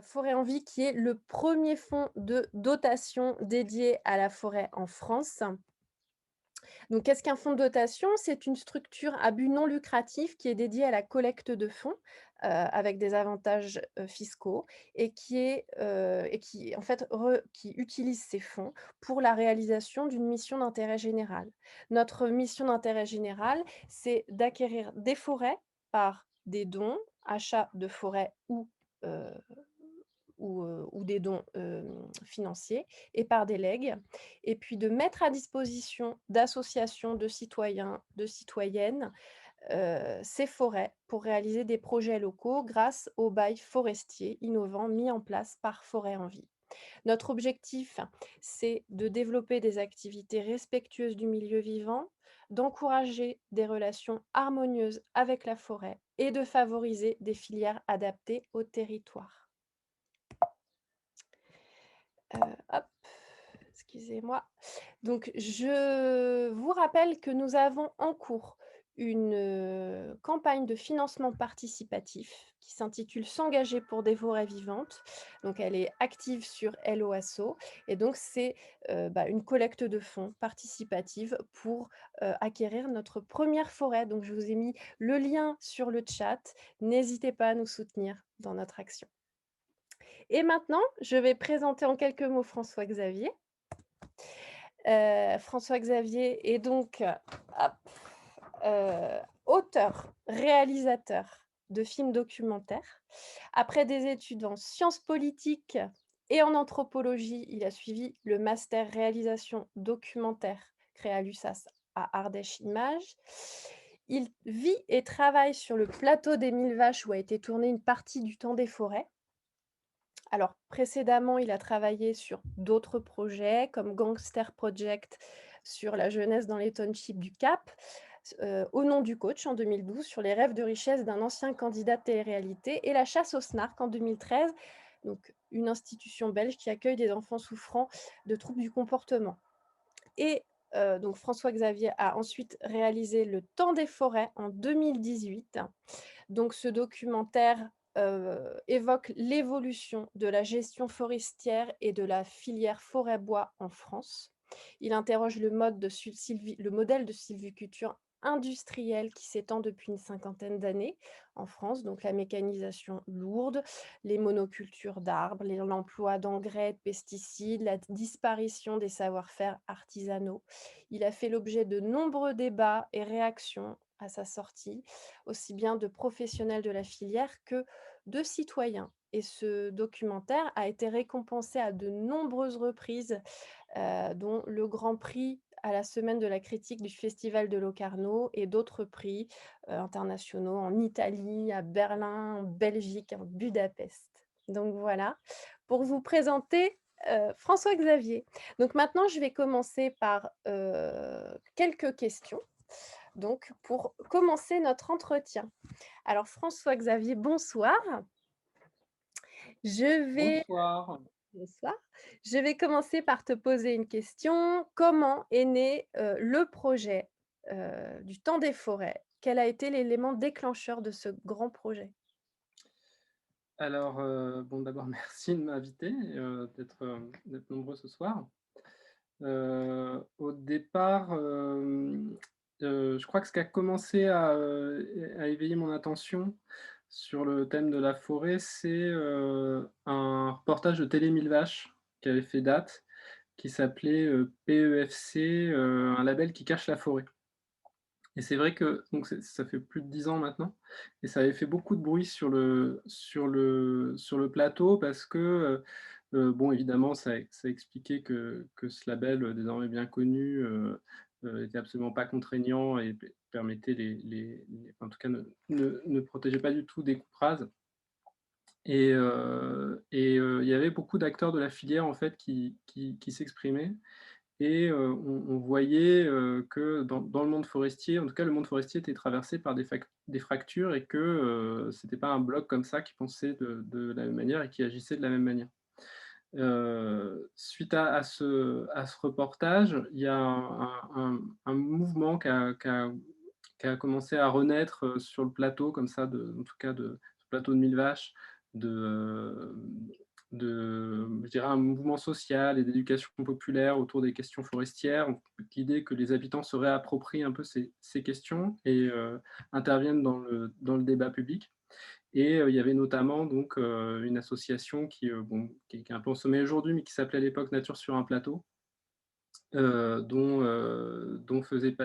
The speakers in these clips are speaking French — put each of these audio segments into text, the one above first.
Forêt en Vie qui est le premier fonds de dotation dédié à la forêt en France. Donc qu'est-ce qu'un fonds de dotation? C'est une structure à but non lucratif qui est dédiée à la collecte de fonds, avec des avantages, fiscaux et qui en fait qui utilise ces fonds pour la réalisation d'une mission d'intérêt général. Notre mission d'intérêt général, c'est d'acquérir des forêts par des dons, achats de forêts heu ou des dons, financiers et par des legs et puis de mettre à disposition d'associations, de citoyens, de citoyennes, ces forêts pour réaliser des projets locaux grâce au bail forestier innovant mis en place par Forêt en Vie. Notre objectif, c'est de développer des activités respectueuses du milieu vivant, d'encourager des relations harmonieuses avec la forêt et de favoriser des filières adaptées au territoire. Hop, excusez-moi. Donc je vous rappelle que nous avons en cours une, campagne de financement participatif qui s'intitule «S'engager pour des forêts vivantes». Donc elle est active sur Hello Asso et donc c'est, une collecte de fonds participative pour, acquérir notre première forêt. Donc je vous ai mis le lien sur le chat. N'hésitez pas à nous soutenir dans notre action. Et maintenant, je vais présenter en quelques mots François Xavier. François Xavier est donc, hop, auteur, réalisateur de films documentaires. Après des études en sciences politiques et en anthropologie, il a suivi le master réalisation documentaire créé à l'USAS à Ardèche Images. Il vit et travaille sur le plateau des Mille Vaches où a été tournée une partie du Temps des forêts. Alors précédemment, il a travaillé sur d'autres projets comme Gangster Project sur la jeunesse dans les townships du Cap, Au nom du coach en 2012 sur les rêves de richesse d'un ancien candidat de télé-réalité et La chasse aux snarks en 2013, donc une institution belge qui accueille des enfants souffrant de troubles du comportement. Et donc François Xavier a ensuite réalisé Le temps des forêts en 2018. Donc ce documentaire, évoque l'évolution de la gestion forestière et de la filière forêt-bois en France. Il interroge le modèle de sylviculture industrielle qui s'étend depuis une cinquantaine d'années en France, donc la mécanisation lourde, les monocultures d'arbres, l'emploi d'engrais, de pesticides, la disparition des savoir-faire artisanaux. Il a fait l'objet de nombreux débats et réactions à sa sortie, aussi bien de professionnels de la filière que de citoyens. Et ce documentaire a été récompensé à de nombreuses reprises, dont le Grand Prix à la Semaine de la critique du Festival de Locarno et d'autres prix, internationaux en Italie, à Berlin, en Belgique, en Budapest. Donc voilà, pour vous présenter, François Xavier. Donc maintenant, je vais commencer par, quelques questions, donc pour commencer notre entretien. Alors François Xavier, bonsoir. Je vais Bonsoir. bonsoir. Je vais commencer par te poser une question. Comment est né, le projet, du Temps des forêts? Quel a été l'élément déclencheur de ce grand projet? Alors, bon, d'abord merci de m'inviter et d'être nombreux ce soir. Au départ, je crois que ce qui a commencé à éveiller mon attention sur le thème de la forêt, c'est, un reportage de Télé Mille Vaches qui avait fait date, qui s'appelait, PEFC, un label qui cache la forêt. Et c'est vrai que donc ça fait plus de 10 ans maintenant et ça avait fait beaucoup de bruit sur le plateau parce que, bon évidemment ça expliquait que ce label, désormais bien connu, était absolument pas contraignant et permettait en tout cas ne protégeait pas du tout des coupes rases il y avait beaucoup d'acteurs de la filière en fait qui s'exprimaient et on voyait, que dans le monde forestier, en tout cas le monde forestier était traversé par des fractures et que, c'était pas un bloc comme ça qui pensait de la même manière et qui agissait de la même manière. Suite à ce reportage, il y a un mouvement qui a commencé à renaître, sur le plateau comme ça en tout cas sur le plateau de Mille Vaches, de, je dirais un mouvement social et d'éducation populaire autour des questions forestières. L'idée que les habitants se réapproprient un peu ces questions et interviennent dans le débat public. Et il y avait notamment donc une association qui, bon, qui est un peu en sommeil aujourd'hui, mais qui s'appelait à l'époque Nature sur un plateau, dont faisaient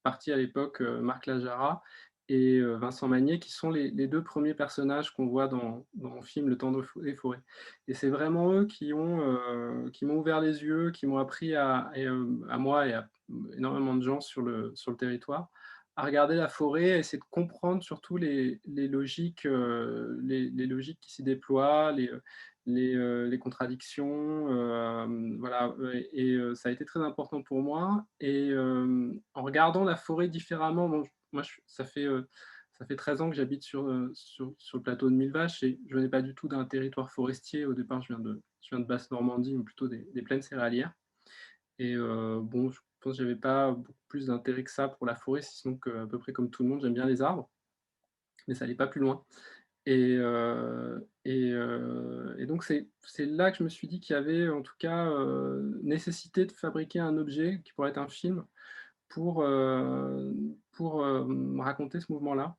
partie à l'époque, Marc Lajara et Vincent Magnier, qui sont les 2 premiers personnages qu'on voit dans le film Le Temps des forêts. Et c'est vraiment eux qui m'ont ouvert les yeux, qui m'ont appris à moi et à énormément de gens sur le territoire, à regarder la forêt, à essayer de comprendre surtout les logiques, les logiques qui s'y déploient, les contradictions, voilà, ça a été très important pour moi et en regardant la forêt différemment, bon, moi ça fait 13 ans que j'habite sur le plateau de Mille Vaches et je venais pas du tout d'un territoire forestier. Au départ, je viens de Basse-Normandie, ou plutôt des plaines céréalières et bon, je pense que j'avais pas beaucoup plus d'intérêt que ça pour la forêt, sinon qu'à peu près comme tout le monde, j'aime bien les arbres, mais ça allait pas plus loin. Et donc c'est là que je me suis dit qu'il y avait en tout cas, nécessité de fabriquer un objet qui pourrait être un film me raconter ce mouvement-là.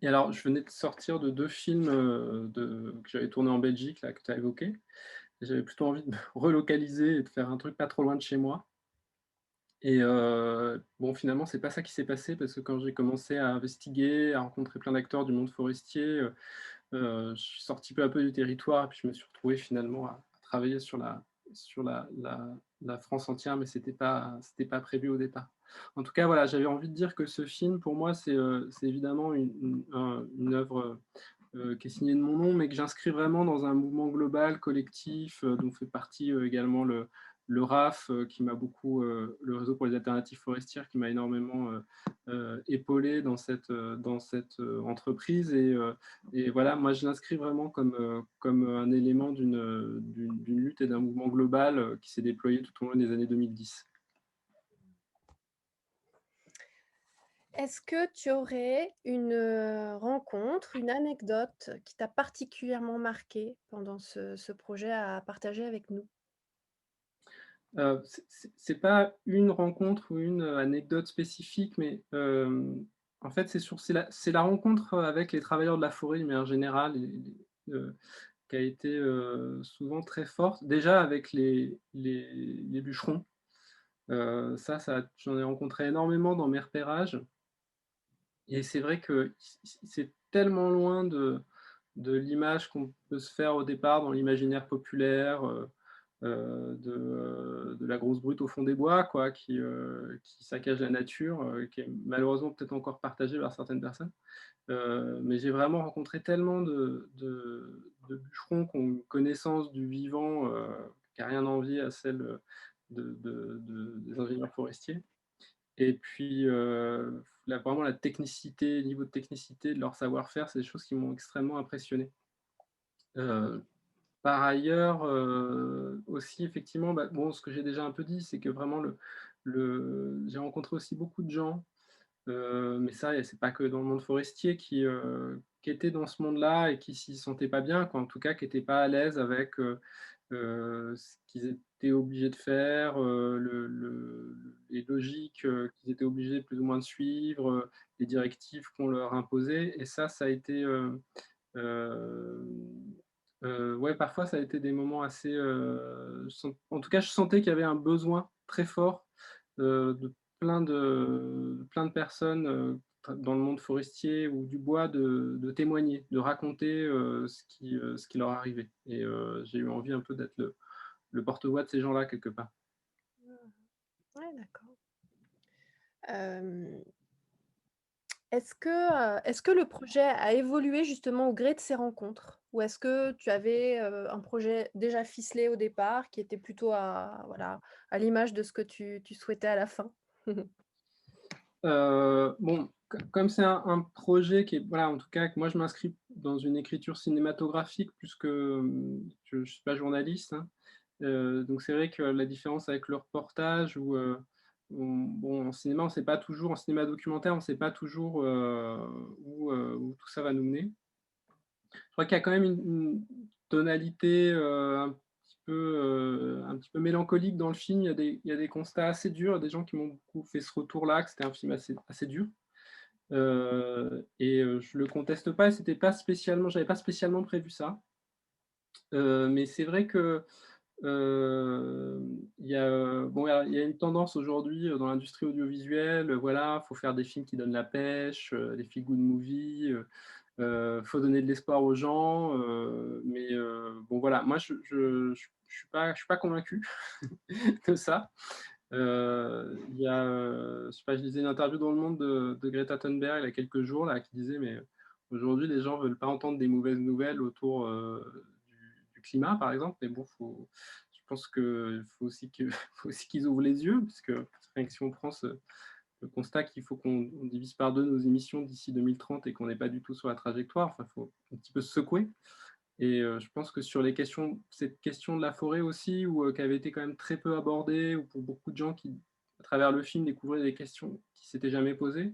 Et alors je venais de sortir de 2 films, que j'avais tournés en Belgique là, que tu as évoqué. J'avais plutôt envie de me relocaliser et de faire un truc pas trop loin de chez moi. Et bon, finalement, c'est pas ça qui s'est passé parce que quand j'ai commencé à investiguer, à rencontrer plein d'acteurs du monde forestier, je suis sorti peu à peu du territoire et puis je me suis retrouvé finalement à travailler sur la France entière, mais c'était pas prévu au départ. En tout cas, voilà, j'avais envie de dire que ce film, pour moi, c'est évidemment une œuvre, qui est signée de mon nom, mais que j'inscris vraiment dans un mouvement global, collectif, dont fait partie, également le RAF, qui m'a beaucoup, le Réseau pour les alternatives forestières, qui m'a énormément, épaulé dans cette, entreprise et voilà, moi je l'inscris vraiment comme un élément d'une lutte et d'un mouvement global, qui s'est déployé tout au long des années 2010. Est-ce que tu aurais une, rencontre, une anecdote qui t'a particulièrement marqué pendant ce projet à partager avec nous? C'est pas une rencontre ou une, anecdote spécifique, mais en fait, c'est la rencontre avec les travailleurs de la forêt de manière générale qui a été, souvent très forte. Déjà avec les bûcherons, ça j'en ai rencontré énormément dans mes repérages et c'est vrai que c'est tellement loin de l'image qu'on peut se faire au départ dans l'imaginaire populaire, de la grosse brute au fond des bois, quoi, qui saccage la nature, qui est malheureusement peut-être encore partagée par certaines personnes. Mais j'ai vraiment rencontré tellement de bûcherons qui ont une connaissance du vivant, qui a rien à envier à celle, des ingénieurs forestiers. Et puis, vraiment la technicité, le niveau de technicité de leur savoir-faire, c'est des choses qui m'ont extrêmement impressionné. Heu, Par ailleurs, aussi effectivement, bah, bon, ce que j'ai déjà un peu dit, c'est que vraiment j'ai rencontré aussi beaucoup de gens, mais ça, et c'est pas que dans le monde forestier, qui étaient dans ce monde-là et qui s'y sentaient pas bien, quoi. En tout cas, qui étaient pas à l'aise avec, ce qu'ils étaient obligés de faire, les logiques, qu'ils étaient obligés plus ou moins de suivre, les directives qu'on leur imposait et ça a été, hem, ouais, parfois ça a été des moments assez, en tout cas, je sentais qu'il y avait un besoin très fort, de plein de personnes, dans le monde forestier ou du bois de témoigner, de raconter, ce qui leur arrivait et j'ai eu envie un peu d'être le porte-voix de ces gens-là quelque part. Ouais, d'accord. Hem, est-ce que le projet a évolué justement au gré de ces rencontres? Ou est-ce que tu avais, un projet déjà ficelé au départ qui était plutôt à voilà, à l'image de ce que tu souhaitais à la fin? Bon, comme c'est un projet qui est voilà, en tout cas, que moi je m'inscris dans une écriture cinématographique plus que, je suis pas journaliste, hein. Donc c'est vrai que la différence avec le reportage en cinéma, on sait pas toujours en cinéma documentaire, on sait pas toujours, où tout ça va nous mener. Je crois qu'il y a quand même une tonalité, un petit peu mélancolique dans le film. Il y a des constats assez durs, des gens qui m'ont beaucoup fait ce retour-là, que c'était un film assez dur. Je le conteste pas et j'avais pas spécialement prévu ça. Mais c'est vrai que, il y a une tendance aujourd'hui, dans l'industrie audiovisuelle, voilà, faut faire des films qui donnent la pêche, des feel good movies, faut donner de l'espoir aux gens, bon voilà, moi je suis pas convaincu de ça. Il y a, je sais pas, je lisais une interview dans Le Monde de Greta Thunberg il y a quelques jours là, qui disait: «Mais aujourd'hui les gens veulent pas entendre des mauvaises nouvelles autour, du climat», par exemple, mais bon, je pense qu'il faut aussi que faut aussi qu'ils ouvrent les yeux, parce que rien que si on prend le constat qu'il faut qu'on divise par 2 nos émissions d'ici 2030 et qu'on n'est pas du tout sur la trajectoire, enfin, il faut un petit peu se secouer. Je pense que sur cette question de la forêt aussi, qui avait été quand même très peu abordée, ou pour beaucoup de gens qui, à travers le film, découvraient des questions qui s'étaient jamais posées,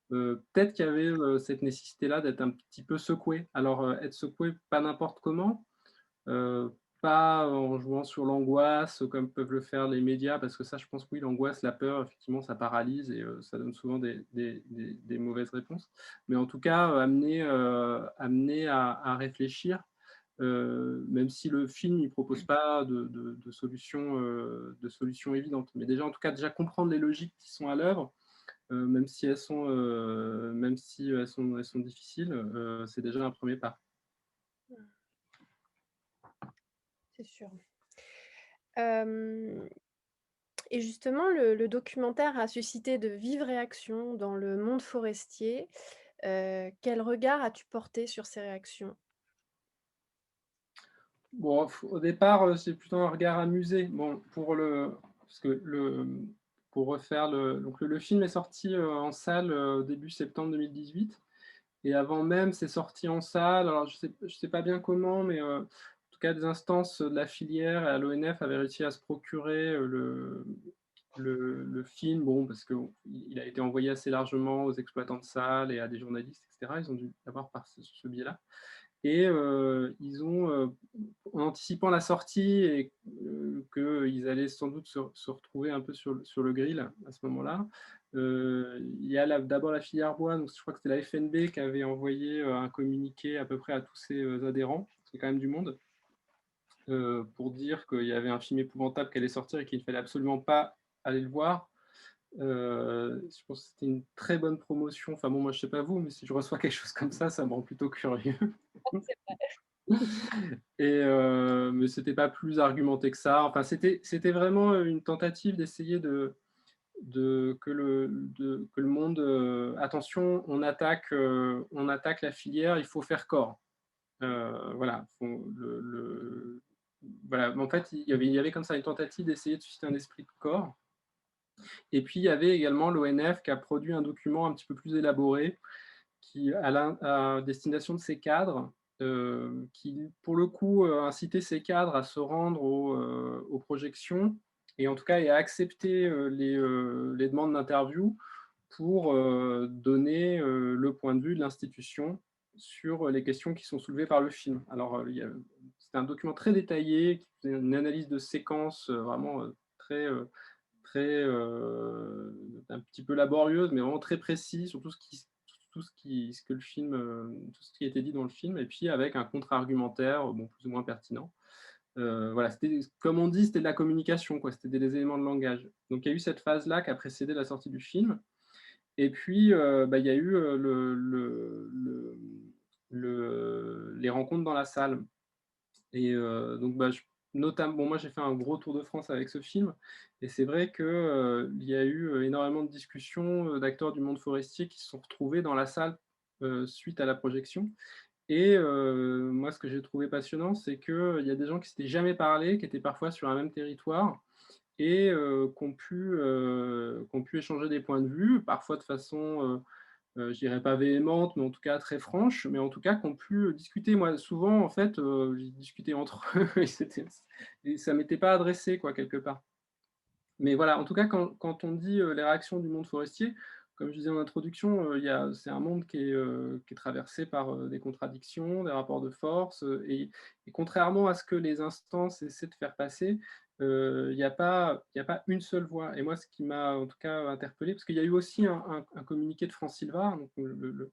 peut-être qu'il y avait, cette nécessité-là d'être un petit peu secoué. Alors, être secoué pas n'importe comment, Heu, pas en jouant sur l'angoisse, comme peuvent le faire les médias, parce que ça, je pense, oui, l'angoisse, la peur, effectivement, ça paralyse et ça donne souvent des mauvaises réponses. Mais en tout cas, amener à réfléchir, même si le film, il propose pas de solutions évidentes. Mais déjà, en tout cas, déjà comprendre les logiques qui sont à l'œuvre, même si elles sont difficiles, c'est déjà un premier pas. C'est sûr. Hem Et justement, le documentaire a suscité de vives réactions dans le monde forestier. Quel regard as-tu porté sur ces réactions? Bon, au départ, c'est plutôt un regard amusé. Bon, parce que pour refaire le film est sorti, en salle, début septembre 2018, et avant même ses sorties en salle, alors je sais pas bien comment, mais, en tout cas des instances de la filière et à l'ONF avaient réussi à se procurer, le film. Bon, parce qu'il a été envoyé assez largement aux exploitants de salles et à des journalistes et cetera. Ils ont dû l'avoir par ce biais-là, et ils ont, en anticipant la sortie et qu'ils allaient sans doute se retrouver un peu sur le grill à ce moment-là, il y a d'abord la filière bois, donc je crois que c'était la FNB qui avait envoyé, un communiqué à peu près à tous ses, adhérents, c'est quand même du monde, pour dire qu'il y avait un film épouvantable qui allait sortir et qu'il ne fallait absolument pas aller le voir. Je pense que c'était une très bonne promotion. Enfin bon, moi je sais pas vous, mais si je reçois quelque chose comme ça me rend plutôt curieux. Mais c'était pas plus argumenté que ça. Enfin, c'était vraiment, une tentative d'essayer que le monde, attention, on attaque la filière, il faut faire corps. Voilà, voilà, mais en fait, il y avait comme ça une tentative d'essayer de susciter un esprit de corps. Et puis il y avait également l'ONF qui a produit un document un petit peu plus élaboré, qui à destination de ces cadres, qui pour le coup, incitait ces cadres à se rendre aux projections, et en tout cas et à accepter, les demandes d'interview pour, donner, le point de vue de l'institution sur les questions qui sont soulevées par le film. Alors, c'était un document très détaillé qui faisait une analyse de séquences, vraiment, un petit peu laborieuse, mais vraiment très précis sur ce que le film, tout ce qui était dit dans le film, et puis avec un contre-argumentaire, bon, plus ou moins pertinent. Voilà, c'était, comme on dit, c'était de la communication, quoi, c'était des éléments de langage. Donc il y a eu cette phase-là qui a précédé la sortie du film, et puis, il y a eu, les rencontres dans la salle. Donc bon, moi j'ai fait un gros tour de France avec ce film, et c'est vrai que, il y a eu, énormément de discussions, d'acteurs du monde forestier qui se sont retrouvés dans la salle, suite à la projection. Et moi ce que j'ai trouvé passionnant, c'est qu'il y a des gens qui s'étaient jamais parlé, qui étaient parfois sur un même territoire, et qui ont pu échanger des points de vue, parfois de façon, je dirais pas véhémente, mais en tout cas très franche, mais en tout cas qui ont pu discuter. Moi, souvent, en fait, ils discutaient entre eux et ça m'était pas adressé, quoi, quelque part. Mais voilà, en tout cas, quand on dit, les réactions du monde forestier, comme je disais en introduction, c'est un monde qui est traversé par, des contradictions, des rapports de force, et contrairement à ce que les instances essaient de faire passer, il y a pas une seule voix. Et moi, ce qui m'a en tout cas interpellé, parce qu'il y a eu aussi un communiqué de France Silvar, donc le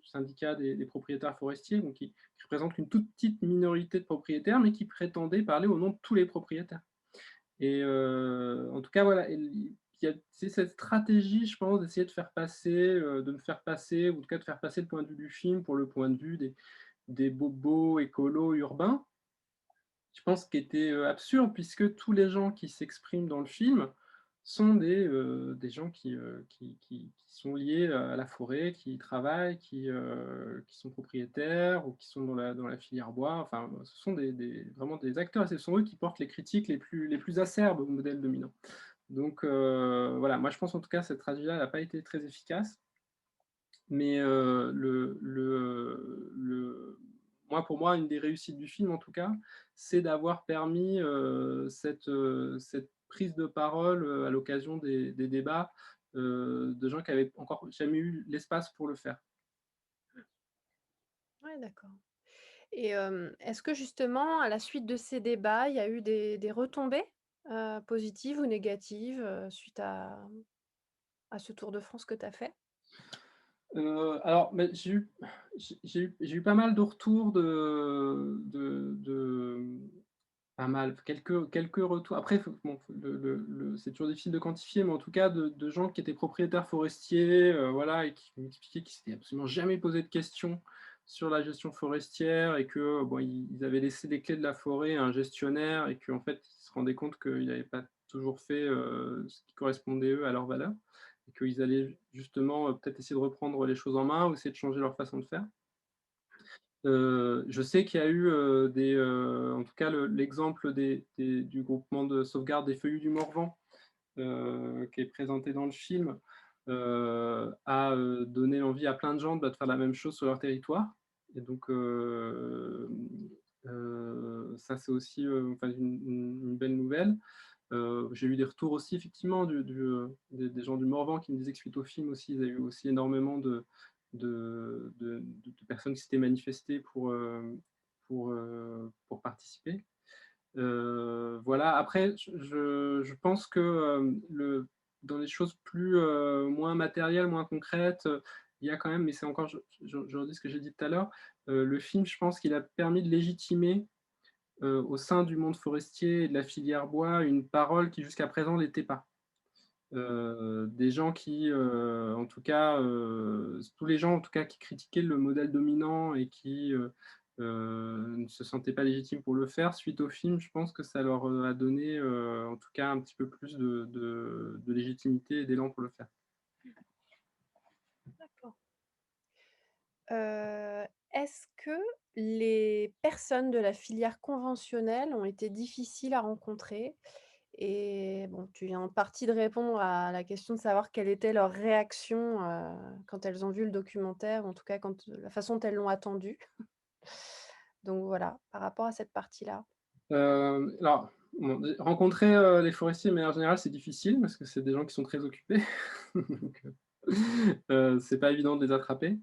syndicat des propriétaires forestiers, donc qui représente une toute petite minorité de propriétaires, mais qui prétendait parler au nom de tous les propriétaires. Et en tout cas, voilà, il y a c'est cette stratégie, je pense, d'essayer de faire passer, de me faire passer, ou en tout cas de faire passer le point de vue du film pour le point de vue des bobos écolos urbains. Je pense qui était, absurde, puisque tous les gens qui s'expriment dans le film sont des gens qui sont liés à la forêt, qui y travaillent, qui sont propriétaires ou qui sont dans la filière bois. Enfin, ce sont vraiment des acteurs, et ce sont eux qui portent les critiques les plus acerbes au modèle dominant. Donc voilà, moi je pense en tout cas cette tragédie-là n'a pas été très efficace. Mais moi, pour moi, une des réussites du film, en tout cas, c'est d'avoir permis, cette prise de parole, à l'occasion des débats, de gens qui avaient encore jamais eu l'espace pour le faire. Ouais, d'accord. Et est-ce que justement, à la suite de ces débats, il y a eu des retombées, positives ou négatives, suite à ce tour de France que tu as fait? Alors, mais j'ai eu pas mal de retours de pas mal, quelques retours. Après, faut bon, c'est toujours difficile de quantifier, mais en tout cas de gens qui étaient propriétaires forestiers, voilà, et qui m'expliquaient qu'ils s'étaient absolument jamais posé de questions sur la gestion forestière, et que, bon, ils avaient laissé les clés de la forêt à un gestionnaire, et qu'en fait, ils se rendaient compte qu'ils n'avaient pas toujours fait, ce qui correspondait, eux, à leurs valeurs, et qu'ils allaient justement, peut-être essayer de reprendre les choses en main, ou essayer de changer leur façon de faire. Je sais qu'il y a eu, en tout cas l'exemple du groupement de sauvegarde des feuillus du Morvan, qui est présenté dans le film, a, donné envie à plein de gens, bah, de faire la même chose sur leur territoire. Et donc ça c'est aussi, enfin une belle nouvelle. J'ai eu des retours aussi effectivement des gens du Morvan qui me disaient que suite au film aussi, ils avaient eu aussi énormément de personnes qui s'étaient manifestées pour participer. Voilà, après je pense que, dans les choses moins matérielles, moins concrètes, il y a quand même, mais c'est encore je redis ce que j'ai dit tout à l'heure, le film, je pense qu'il a permis de légitimer, au sein du monde forestier et de la filière bois, une parole qui jusqu'à présent l'était pas. Des gens qui, en tout cas, tous les gens en tout cas qui critiquaient le modèle dominant et qui, ne se sentaient pas légitimes pour le faire, suite au film, je pense que ça leur, a donné, en tout cas un petit peu plus de légitimité et d'élan pour le faire. D'accord. Est-ce que les personnes de la filière conventionnelle ont été difficiles à rencontrer? Et bon, tu viens en partie de répondre à la question de savoir quelle était leur réaction, quand elles ont vu le documentaire, ou en tout cas quand la façon dont elles l'ont attendu. Donc voilà, par rapport à cette partie-là. Alors, bon, rencontrer, les forestiers de manière générale, c'est difficile parce que c'est des gens qui sont très occupés. Donc c'est pas évident de les attraper.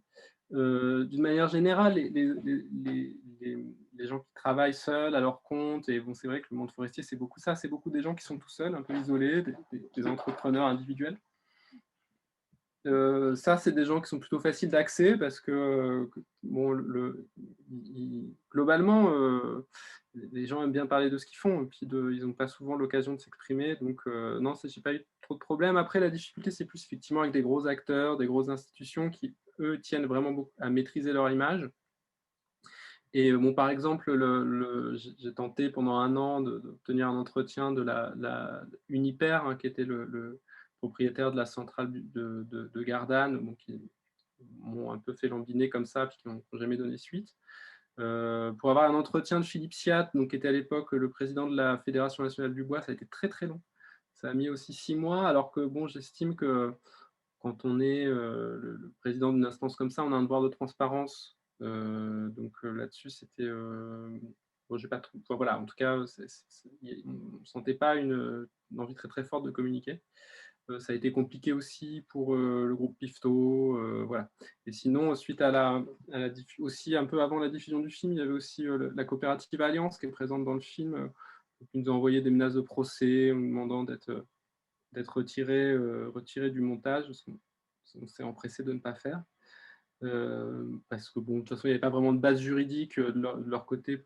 D'une manière générale, les gens qui travaillent seuls à leur compte, et bon, c'est vrai que le monde forestier, c'est beaucoup ça, c'est beaucoup des gens qui sont tout seuls, un peu isolés, des entrepreneurs individuels. Ça, c'est des gens qui sont plutôt faciles d'accès parce que bon, globalement, les gens aiment bien parler de ce qu'ils font, et puis ils n'ont pas souvent l'occasion de s'exprimer, donc non, j'ai pas eu trop de problèmes. Après, la difficulté, c'est plus effectivement avec des gros acteurs, des grosses institutions qui, eux, tiennent vraiment beaucoup à maîtriser leur image. Et bon, par exemple, j'ai tenté pendant un an d'obtenir un entretien de la Uniper, hein, qui était le propriétaire de la centrale de Gardanne, bon, qui m'ont un peu fait lambiner comme ça, puis qui n'ont jamais donné suite. Pour avoir un entretien de Philippe Siat, donc, qui était à l'époque le président de la Fédération nationale du bois, ça a été très très long. Ça a mis aussi 6 mois, alors que bon, j'estime que quand on est, le président d'une instance comme ça, on a un devoir de transparence. Donc là-dessus, c'était, bon, j'ai pas trop, enfin, voilà, en tout cas, on ne sentait pas une envie très très forte de communiquer. Ça a été compliqué aussi pour, le groupe Pifto, voilà. Et sinon, suite à la diffu aussi un peu avant la diffusion du film, il y avait aussi, la coopérative Alliance qui est présente dans le film, qui nous a envoyé des menaces de procès en nous demandant d'être retirés du montage, ce qu'on s'est empressé de ne pas faire. Parce que bon, de toute façon, il n'y avait pas vraiment de base juridique, de leur côté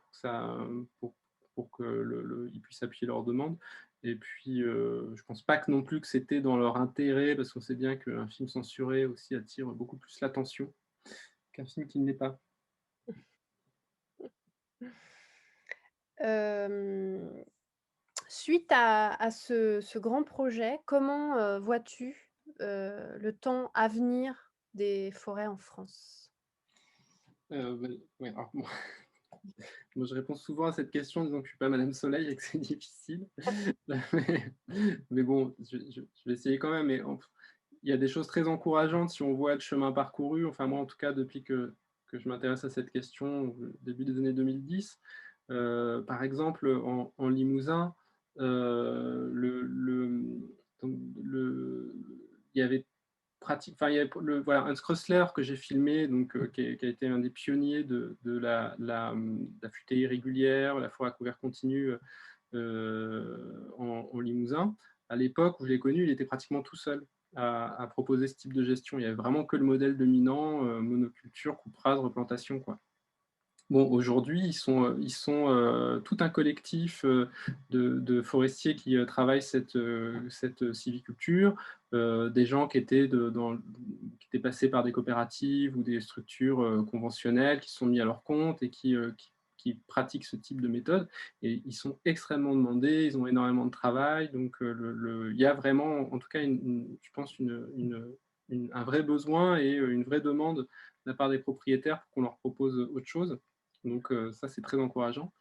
pour pour que ils puissent appuyer leur demande. Et puis, je pense pas que non plus que c'était dans leur intérêt, parce qu'on sait bien qu'un film censuré aussi attire beaucoup plus l'attention qu'un film qui ne l'est pas. Hem, Suite à ce grand projet, comment, vois-tu, le temps à venir des forêts en France? Ouais, alors moi moi je réponds souvent à cette question en disant que je suis pas Madame Soleil et que c'est difficile. Mais bon, je vais essayer quand même. Mais il y a des choses très encourageantes si on voit le chemin parcouru. Enfin, moi, en tout cas, depuis que je m'intéresse à cette question, au début des années 2010, par exemple, en Limousin, donc il y avait il y avait voilà, Hans Krösler que j'ai filmé, donc qui a été un des pionniers de la futaie irrégulière, la forêt à couvert continu, en Limousin. À l'époque où je l'ai connu, il était pratiquement tout seul à proposer ce type de gestion. Il y avait vraiment que le modèle dominant, monoculture, coupe rase, replantation, quoi. Bon, aujourd'hui, ils sont, tout un collectif, de forestiers qui, travaillent cette sylviculture, des gens qui étaient qui étaient passés par des coopératives ou des structures, conventionnelles, qui se sont mis à leur compte et qui pratiquent ce type de méthode, et ils sont extrêmement demandés, ils ont énormément de travail. Donc, il y a vraiment, en tout cas, je pense un vrai besoin et une vraie demande de la part des propriétaires pour qu'on leur propose autre chose. Donc ça, c'est très encourageant.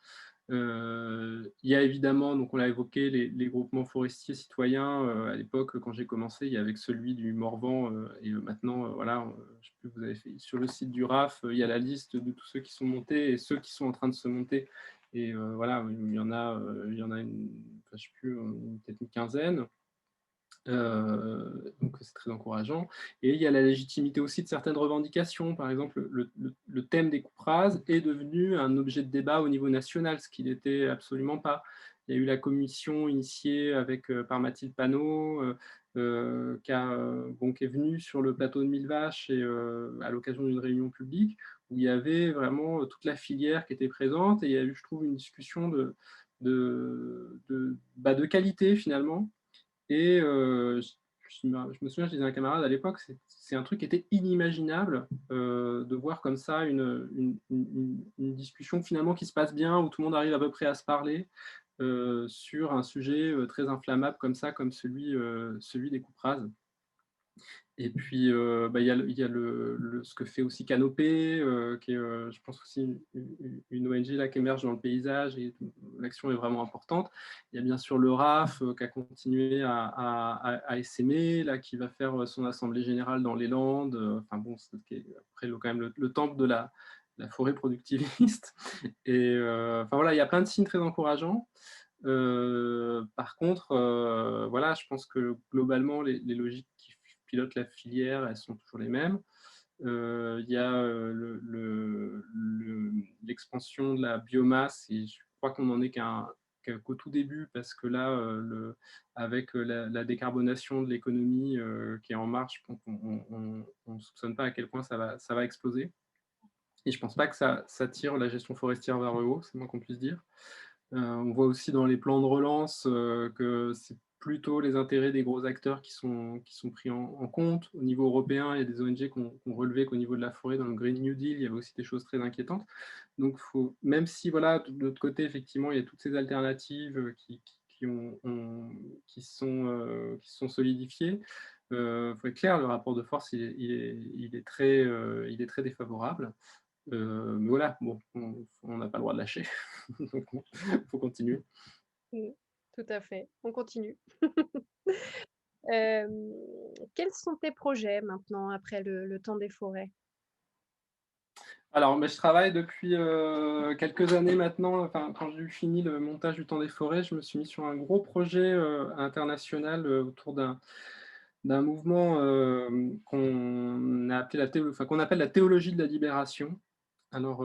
Il y a évidemment, donc on l'a évoqué, les groupements forestiers citoyens. À l'époque, quand j'ai commencé, il y avait que celui du Morvan, et maintenant, voilà, je sais plus, vous avez fait sur le site du RAF, il y a la liste de tous ceux qui sont montés et ceux qui sont en train de se monter. Et voilà, il y en a enfin, je sais plus, peut-être une quinzaine. Donc c'est très encourageant. Et il y a la légitimité aussi de certaines revendications. Par exemple, le thème des coupes rases est devenu un objet de débat au niveau national, ce qu'il n'était absolument pas. Il y a eu la commission initiée par Mathilde Panot, qui est venue sur le plateau de Mille Vaches, et à l'occasion d'une réunion publique où il y avait vraiment toute la filière qui était présente, et il y a eu, je trouve, une discussion de qualité finalement. Et je me souviens, je disais à un camarade à l'époque, c'est un truc qui était inimaginable, de voir comme ça une discussion finalement qui se passe bien, où tout le monde arrive à peu près à se parler, sur un sujet très inflammable comme ça, comme celui des coupes rases. Et puis, il y a ce que fait aussi Canopé, qui est, je pense aussi une ONG là, qui émerge dans le paysage, et l'action est vraiment importante. Il y a bien sûr le RAF, qui a continué à essaimer, là, qui va faire son assemblée générale dans les Landes. Enfin bon, c'est qui est après quand même le temple de la forêt productiviste. Et enfin voilà, il y a plein de signes très encourageants. Par contre, voilà, je pense que globalement, les logiques qui pilotent la filière, elles sont toujours les mêmes. Il y a l'expansion de la biomasse, et je crois qu'on n'en est qu'au tout début, parce que là, avec la décarbonation de l'économie qui est en marche, on ne soupçonne pas à quel point ça va exploser. Et je ne pense pas que ça tire la gestion forestière vers le haut, c'est moins qu'on puisse dire. On voit aussi dans les plans de relance, que c'est plutôt les intérêts des gros acteurs qui sont pris en compte. Au niveau européen, il y a des ONG qui ont relevé qu'au niveau de la forêt, dans le Green New Deal, il y avait aussi des choses très inquiétantes. Donc même si voilà, de l'autre côté, effectivement, il y a toutes ces alternatives, qui se sont solidifiées, il faut être clair, le rapport de force, il est très défavorable. Mais voilà, bon, on n'a pas le droit de lâcher. Donc il faut continuer. Mmh, tout à fait. On continue. Hem, Quels sont tes projets maintenant après le temps des forêts? Alors, je travaille depuis, quelques années maintenant. Enfin, quand j'ai eu fini le montage du Temps des forêts, je me suis mis sur un gros projet, international, autour d'un mouvement, qu'on appelle la théologie de la libération. Alors,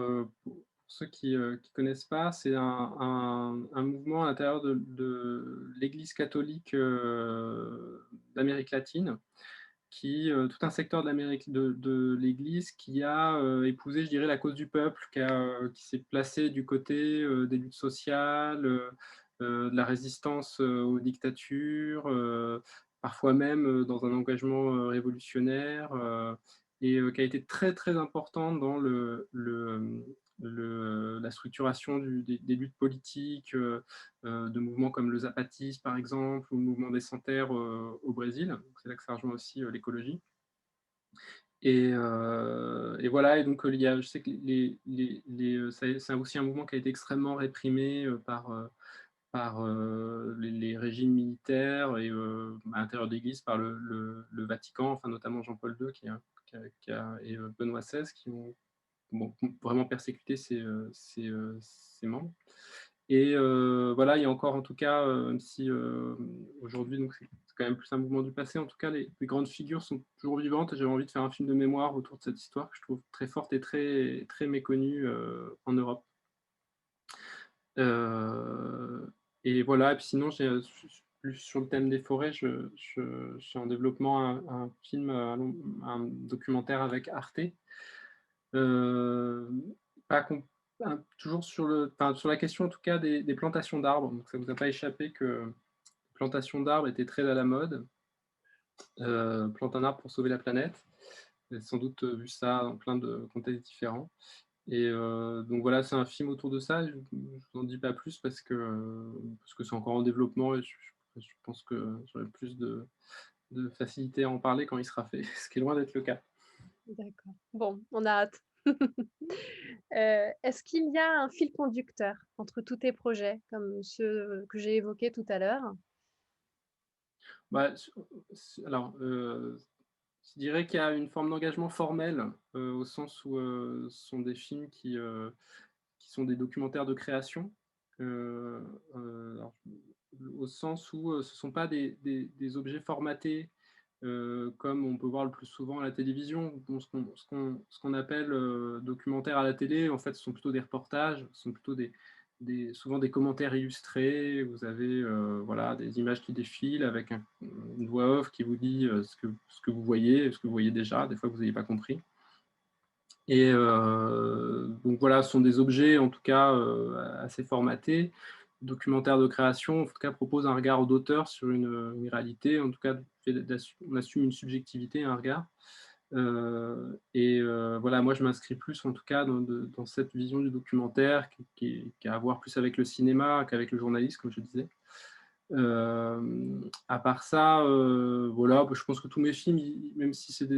pour ceux qui connaissent pas, c'est un mouvement à l'intérieur de l'Église catholique, d'Amérique latine tout un secteur de l'Amérique de l'Église qui a, épousé, je dirais, la cause du peuple, qui s'est placé du côté, des luttes sociales, de la résistance, aux dictatures, parfois même, dans un engagement, révolutionnaire, et qui a été très, très important dans la structuration des luttes politiques, de mouvements comme le zapatisme, par exemple, ou le mouvement des Sans-Terre, au Brésil. Donc c'est là que ça rejoint aussi, l'écologie. Et voilà, et donc, il y a je sais que c'est aussi un mouvement qui a été extrêmement réprimé, par les régimes militaires et à l'intérieur de l'Église par le Vatican, enfin notamment Jean-Paul II et Benoît XVI qui ont vraiment persécuté ses membres. Et voilà, il y a encore en tout cas, même si, aujourd'hui donc c'est quand même plus un mouvement du passé, en tout cas les grandes figures sont toujours vivantes et j'avais envie de faire un film de mémoire autour de cette histoire que je trouve très forte et très très méconnue, en Europe. Heu et voilà, et puis sinon plus sur le thème des forêts, je suis en développement un film, un documentaire avec Arte. Heu, pas com Toujours sur la question en tout cas des plantations d'arbres. Donc ça ne vous a pas échappé que plantation d'arbres était très à la mode. Plante un arbre pour sauver la planète. Vous avez sans doute, vu ça dans plein de contextes différents. Et donc voilà, c'est un film autour de ça. Je vous en dis pas plus parce que c'est encore en développement et je pense que j'aurai plus de facilité à en parler quand il sera fait, ce qui est loin d'être le cas. D'accord. Bon, on a hâte. Est-ce qu'il y a un fil conducteur entre tous tes projets, comme ceux que j'ai évoqués tout à l'heure? Bah, alors, je dirais qu'il y a une forme d'engagement formel, au sens où, ce sont des films qui sont des documentaires de création. Heu alors, au sens où, ce ne sont pas des objets formatés, comme on peut voir le plus souvent à la télévision. Bon, ce qu'on appelle, documentaires à la télé, en fait, ce sont plutôt des reportages, ce sont plutôt souvent des commentaires illustrés. Vous avez, voilà, des images qui défilent avec une voix off qui vous dit, ce que vous voyez, ce que vous voyez déjà, des fois que vous n'avez pas compris. Et donc voilà, ce sont des objets en tout cas, assez formatés. Le documentaire de création, en tout cas, propose un regard d'auteur sur une réalité, en tout cas, on assume une subjectivité, un regard. Et voilà, moi je m'inscris plus en tout cas dans cette vision du documentaire qui a à voir plus avec le cinéma qu'avec le journalisme, comme je disais. À part ça, voilà, bah, je pense que tous mes films, même si c'est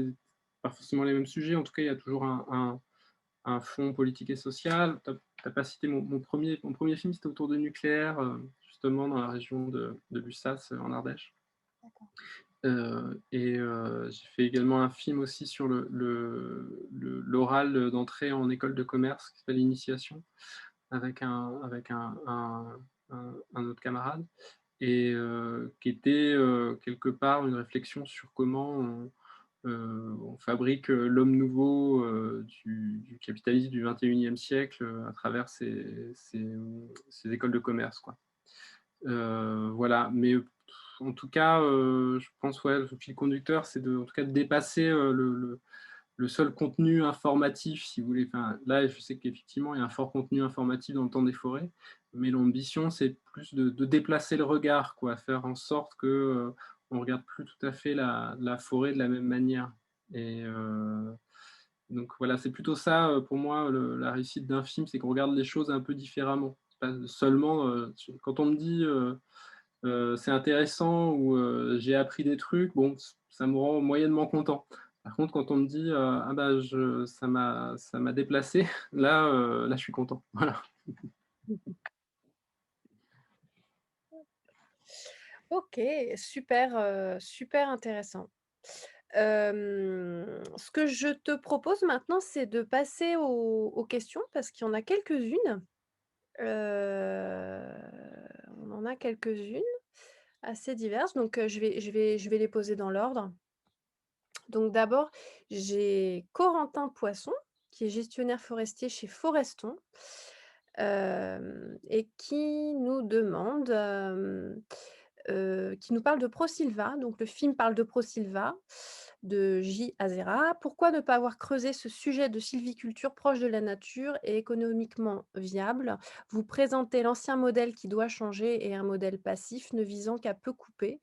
pas forcément les mêmes sujets, en tout cas, il y a toujours un fond politique et social. Tu as pas cité mon premier film, c'était autour de nucléaire, justement dans la région de Lussas, en Ardèche. Et j'ai fait également un film aussi sur l'oral d'entrée en école de commerce qui s'appelle Initiation avec un autre camarade, et qui était, quelque part une réflexion sur comment on fabrique, l'homme nouveau, du capitalisme du 21e siècle, à travers ces écoles de commerce, quoi. Voilà, mais en tout cas, je pense, ouais, le fil conducteur, c'est en tout cas de dépasser, le seul contenu informatif, si vous voulez. Enfin, là, je sais qu'effectivement, il y a un fort contenu informatif dans le temps des forêts, mais l'ambition, c'est plus de déplacer le regard, quoi, faire en sorte que, on regarde plus tout à fait la forêt de la même manière. Et donc voilà, c'est plutôt ça, pour moi, la réussite d'un film, c'est qu'on regarde les choses un peu différemment. C'est pas seulement, quand on me dit, «C'est intéressant» ou «J'ai appris des trucs», bon, ça me rend moyennement content. Par contre, quand on me dit, «Ah bah, ça m'a déplacé», là, je suis content. Voilà. OK, super, super intéressant. Ce que je te propose maintenant, c'est de passer aux questions parce qu'il y en a quelques-unes. On en a quelques-unes. assez diverses, donc je vais les poser dans l'ordre. Donc d'abord, j'ai Corentin Poisson, qui est gestionnaire forestier chez Foreston, et qui nous demande, qui nous parle de Prosilva. Donc le film parle de Prosilva, de J. Azera. Pourquoi ne pas avoir creusé ce sujet de sylviculture proche de la nature et économiquement viable? Vous présentez l'ancien modèle qui doit changer et un modèle passif ne visant qu'à peu couper.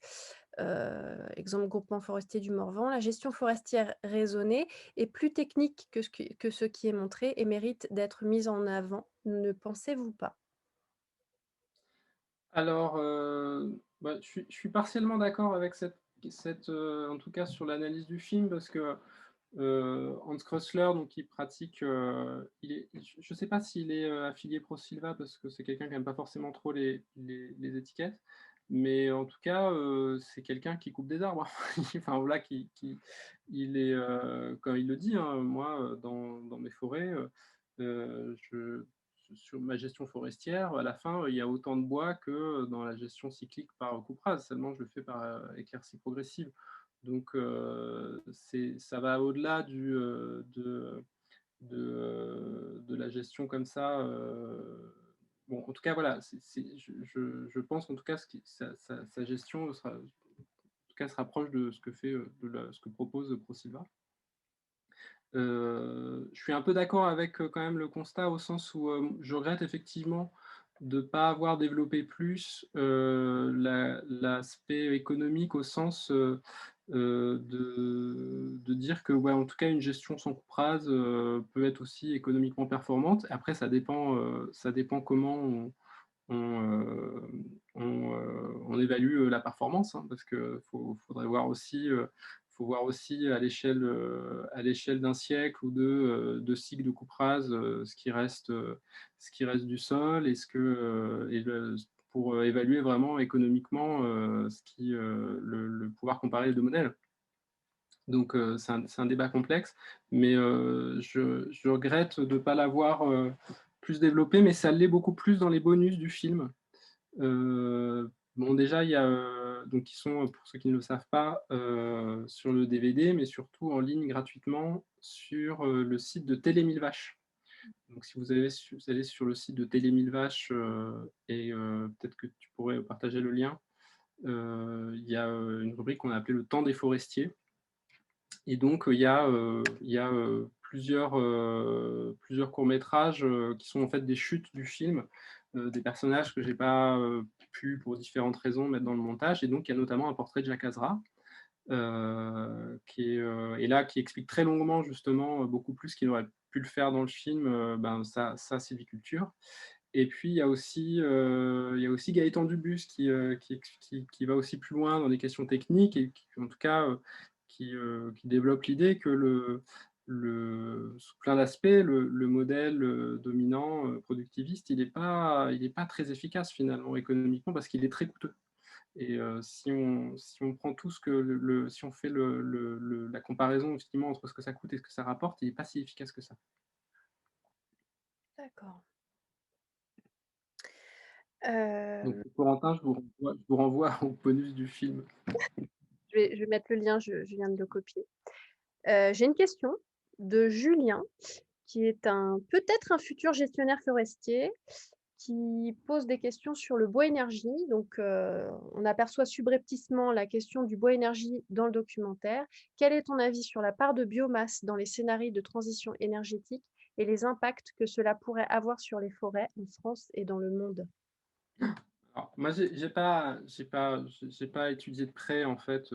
Exemple groupement forestier du Morvan, la gestion forestière raisonnée est plus technique que ce qui est montré et mérite d'être mise en avant, ne pensez-vous pas? Alors, bah, je suis partiellement d'accord avec en tout cas sur l'analyse du film parce que, Hans Krösler, donc il pratique, il est je sais pas s'il est, affilié Pro Silva parce que c'est quelqu'un qui aime pas forcément trop les étiquettes, mais en tout cas, c'est quelqu'un qui coupe des arbres. Enfin voilà, il est, comme il le dit, hein: «Moi, dans mes forêts, je sur ma gestion forestière, à la fin, il y a autant de bois que dans la gestion cyclique par coupe rase, seulement je le fais par, éclaircie progressive». Donc ça va au-delà de la gestion comme ça, bon, en tout cas, voilà, je pense en tout cas ce qui sa gestion sera en tout cas se rapproche de ce que fait, ce que propose ProSilva. Je suis un peu d'accord avec, quand même le constat au sens où, je regrette effectivement de ne pas avoir développé plus, l'aspect économique au sens, de dire que, ouais, en tout cas, une gestion sans coupe rase, peut être aussi économiquement performante. Après ça dépend comment on évalue, la performance, hein, parce que faudrait voir aussi, faut voir aussi à l'échelle d'un siècle ou de cycles de coupe rase, ce qui reste du sol et ce que, et le pour, évaluer vraiment économiquement, le pouvoir comparer les 2 modèles. Donc c'est un débat complexe, mais je regrette de ne pas l'avoir, plus développé, mais ça l'est beaucoup plus dans les bonus du film. Bon, déjà, il y a, donc qui sont, pour ceux qui ne le savent pas, sur le DVD, mais surtout en ligne gratuitement sur, le site de Télé Mille Vaches. Donc si vous allez sur le site de Télé Mille Vaches, et peut-être que tu pourrais partager le lien, il y a, une rubrique qu'on a appelée «Le temps des forestiers» et donc il y a, plusieurs courts-métrages, qui sont en fait des chutes du film, des personnages que j'ai pas, pu, pour différentes raisons, mettre dans le montage et donc il y a notamment un portrait de Jacques Azra, et là, qui explique très longuement justement, beaucoup plus qu'il aurait pu le faire dans le film, ben, sa sylviculture et puis il y a aussi Gaëtan Dubus qui va aussi plus loin dans des questions techniques et qui en tout cas, qui développe l'idée que sous plein d'aspects, le modèle, dominant, productiviste, il est pas très efficace finalement économiquement parce qu'il est très coûteux et si on prend tout ce que si on fait la comparaison effectivement entre ce que ça coûte et ce que ça rapporte, il est pas si efficace que ça. D'accord. Donc Hem, Corentin, je vous renvoie au bonus du film. je vais mettre le lien, je viens de le copier. J'ai une question de Julien, qui est peut-être un futur gestionnaire forestier, qui pose des questions sur le bois énergie. Donc, on aperçoit subrepticement la question du bois énergie dans le documentaire. Quel est ton avis sur la part de biomasse dans les scénarios de transition énergétique et les impacts que cela pourrait avoir sur les forêts en France et dans le monde? Alors moi j'ai pas étudié de près en fait,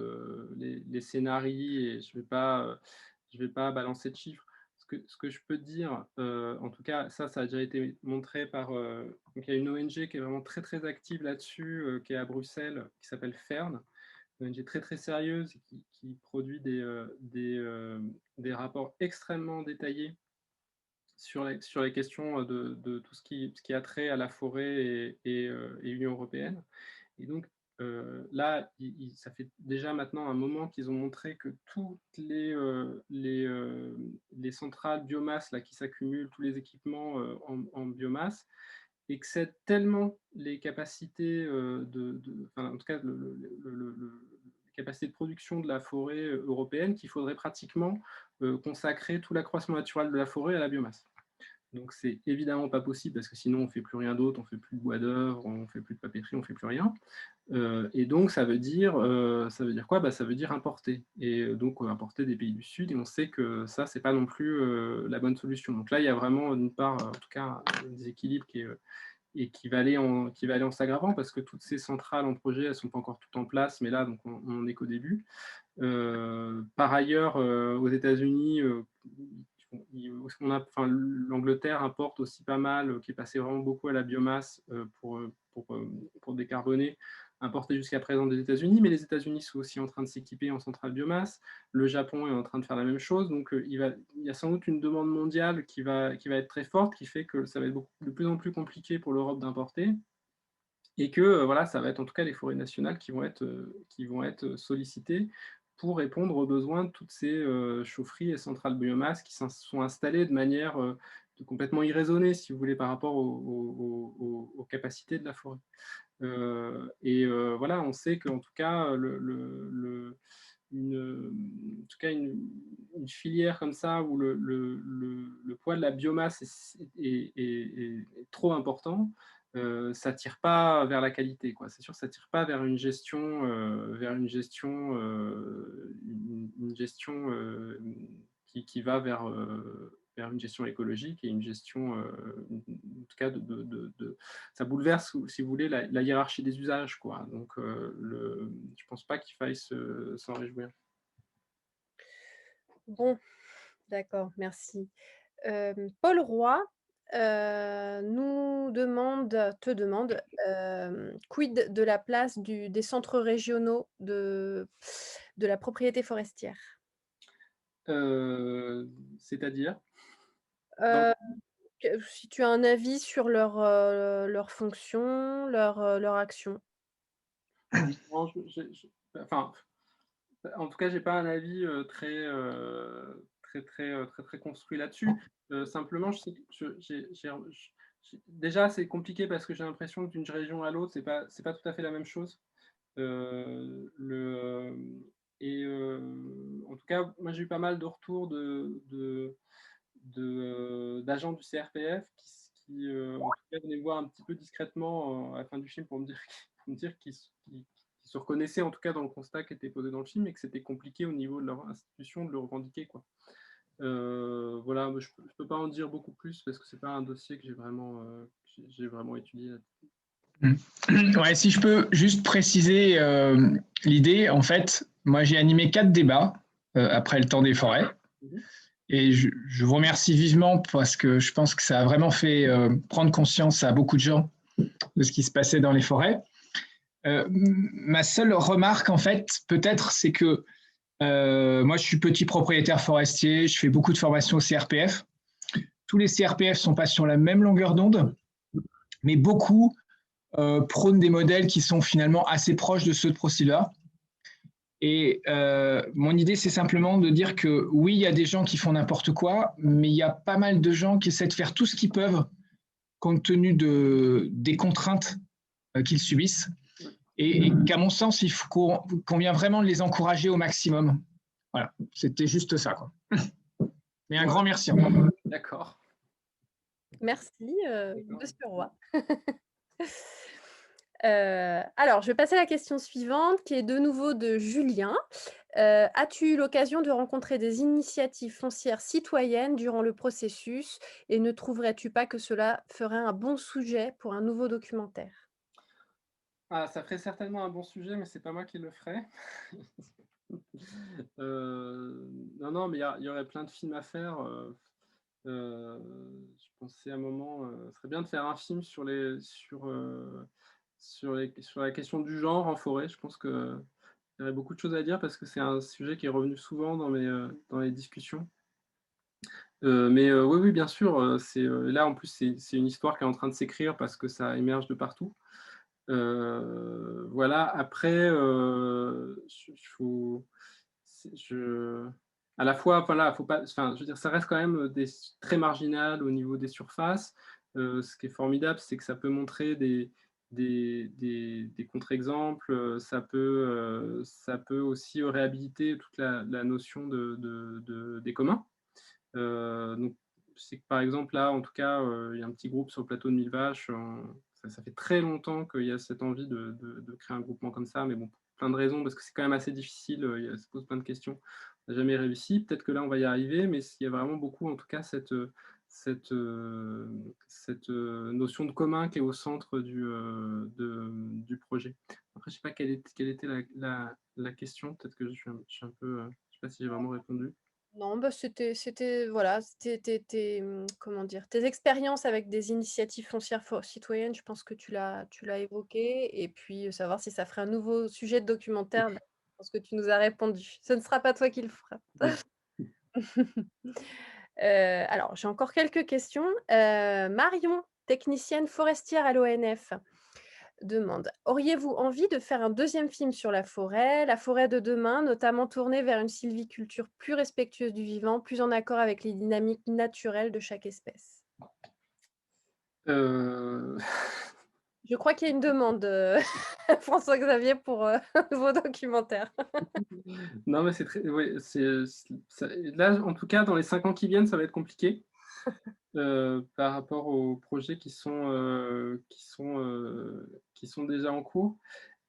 les scénarii et je vais pas balancer de chiffres. Ce que je peux dire, en tout cas ça a déjà été montré par, donc il y a une ONG qui est vraiment très, très active là-dessus, qui est à Bruxelles, qui s'appelle Fern. Une ONG très, très sérieuse et qui produit des rapports extrêmement détaillés sur les questions, de tout ce qui a trait à la forêt et Union européenne et donc là, ça fait déjà maintenant un moment qu'ils ont montré que toutes les centrales biomasse là qui s'accumulent, tous les équipements, en biomasse, excède tellement les capacités, enfin, en tout cas, les capacités de production de la forêt, européenne, qu'il faudrait pratiquement, consacrer tout l'accroissement naturel de la forêt à la biomasse. Donc c'est évidemment pas possible parce que sinon on ne fait plus rien d'autre, on ne fait plus de bois d'œuvre, on ne fait plus de papeterie, on ne fait plus rien. Et donc ça veut dire quoi? Bah, ça veut dire importer et donc importer des pays du sud et on sait que ça, c'est pas non plus, la bonne solution. Donc là, il y a vraiment d'une part, en tout cas, un déséquilibre qui est, et qui va aller en s'aggravant parce que toutes ces centrales en projet, elles sont pas encore toutes en place, mais là, donc on est qu'au début. Par ailleurs, aux États-Unis, enfin, l'Angleterre importe aussi pas mal, qui est passé vraiment beaucoup à la biomasse pour décarboner, importé jusqu'à présent des États-Unis, mais les États-Unis sont aussi en train de s'équiper en centrales biomasse. Le Japon est en train de faire la même chose, donc il y a sans doute une demande mondiale qui va être très forte, qui fait que ça va être de plus en plus compliqué pour l'Europe d'importer et que voilà, ça va être en tout cas les forêts nationales qui vont être sollicitées pour répondre aux besoins de toutes ces chaufferies et centrales biomasse qui sont installées de manière complètement irraisonnée, si vous voulez, par rapport aux capacités de la forêt. Voilà, on sait qu'en tout cas, en tout cas une filière comme ça où le poids de la biomasse est trop important, ça tire pas vers la qualité, quoi. C'est sûr que ça tire pas une gestion qui va vers une gestion écologique et une gestion, en tout cas ça bouleverse, si vous voulez, la hiérarchie des usages, quoi. Donc, je pense pas qu'il faille s'en réjouir. Bon, d'accord, merci. Paul Roy, te demande, quid de la place des centres régionaux de la propriété forestière? C'est-à-dire? Dans Heu, si tu as un avis sur leur fonction, leur action? non, enfin, en tout cas, j'ai pas un avis, très construit là-dessus. Simplement, je sais que déjà, c'est compliqué parce que j'ai l'impression que d'une région à l'autre, c'est pas tout à fait la même chose. Heu, le, hem En tout cas, moi, j'ai eu pas mal de retours d'agents du CRPF en tout cas, venaient me voir un petit peu discrètement, à la fin du film pour me dire qu'ils se reconnaissaient, en tout cas, dans le constat qui était posé dans le film et que c'était compliqué au niveau de leur institution de le revendiquer, quoi. Voilà, moi, je peux pas en dire beaucoup plus parce que c'est pas un dossier que j'ai vraiment étudié. Mmh. Ouais, si je peux juste préciser l'idée, en fait, moi j'ai animé 4 débats après le temps des forêts. Mmh. Et je vous remercie vivement parce que je pense que ça a vraiment fait prendre conscience à beaucoup de gens de ce qui se passait dans les forêts. Ma seule remarque, en fait, peut-être, c'est que moi, je suis petit propriétaire forestier, je fais beaucoup de formations au CRPF. Tous les CRPF ne sont pas sur la même longueur d'onde, mais beaucoup prônent des modèles qui sont finalement assez proches de ceux de Procilla. Et mon idée, c'est simplement de dire que oui, il y a des gens qui font n'importe quoi, mais il y a pas mal de gens qui essaient de faire tout ce qu'ils peuvent compte tenu des contraintes qu'ils subissent. Et qu'à mon sens, il convient vraiment de les encourager au maximum. Voilà, c'était juste ça, quoi. Mais un Ouais, grand merci. d'accord. Merci, D'accord. monsieur Roy. Alors, je vais passer à la question suivante qui est de nouveau de Julien. As-tu eu l'occasion de rencontrer des initiatives foncières citoyennes durant le processus et ne trouverais-tu pas que cela ferait un bon sujet pour un nouveau documentaire? Ah, ça ferait certainement un bon sujet, mais c'est pas moi qui le ferais. Non, non, mais il y aurait plein de films à faire, je pensais à un moment, ce serait bien de faire un film sur la question du genre en forêt. Je pense qu'il y aurait beaucoup de choses à dire parce que c'est un sujet qui est revenu souvent dans les discussions. Oui, oui, bien sûr, là, en plus, c'est une histoire qui est en train de s'écrire parce que ça émerge de partout. Voilà, après, il faut c'est je à la fois, voilà, faut pas enfin, je veux dire, ça reste quand même, très marginal au niveau des surfaces. Ce qui est formidable, c'est que ça peut montrer des contre-exemples, ça peut aussi réhabiliter toute la notion des communs. Donc, c'est que par exemple, là, en tout cas, il y a un petit groupe sur le plateau de Mille Vaches. Ça fait très longtemps qu'il y a cette envie de créer un groupement comme ça, mais bon, pour plein de raisons, parce que c'est quand même assez difficile, ça pose plein de questions. On n'a jamais réussi. Peut-être que là, on va y arriver, mais il y a vraiment beaucoup, en tout cas, cette notion de commun qui est au centre du projet. Après, je ne sais pas quelle était la question. Peut-être que je suis un peu, je ne sais pas si j'ai vraiment répondu. Non, bah, c'était voilà, c'était comment dire? Tes expériences avec des initiatives foncières citoyennes, je pense que tu l'as évoqué et puis, savoir si ça ferait un nouveau sujet de documentaire, bah, je pense que tu nous as répondu. Ce ne sera pas toi qui le feras. Ouais. Alors j'ai encore quelques questions. Marion, technicienne forestière à l'ONF, demande: «Auriez-vous envie de faire un deuxième film sur la forêt de demain, notamment tourné vers une sylviculture plus respectueuse du vivant, plus en accord avec les dynamiques naturelles de chaque espèce?» Heu, Je crois qu'il y a une demande, François-Xavier, pour, un nouveau documentaire. non, mais c'est très ouais, là, en tout cas, dans les 5 ans qui viennent, ça va être compliqué, par rapport aux projets qui sont déjà en cours.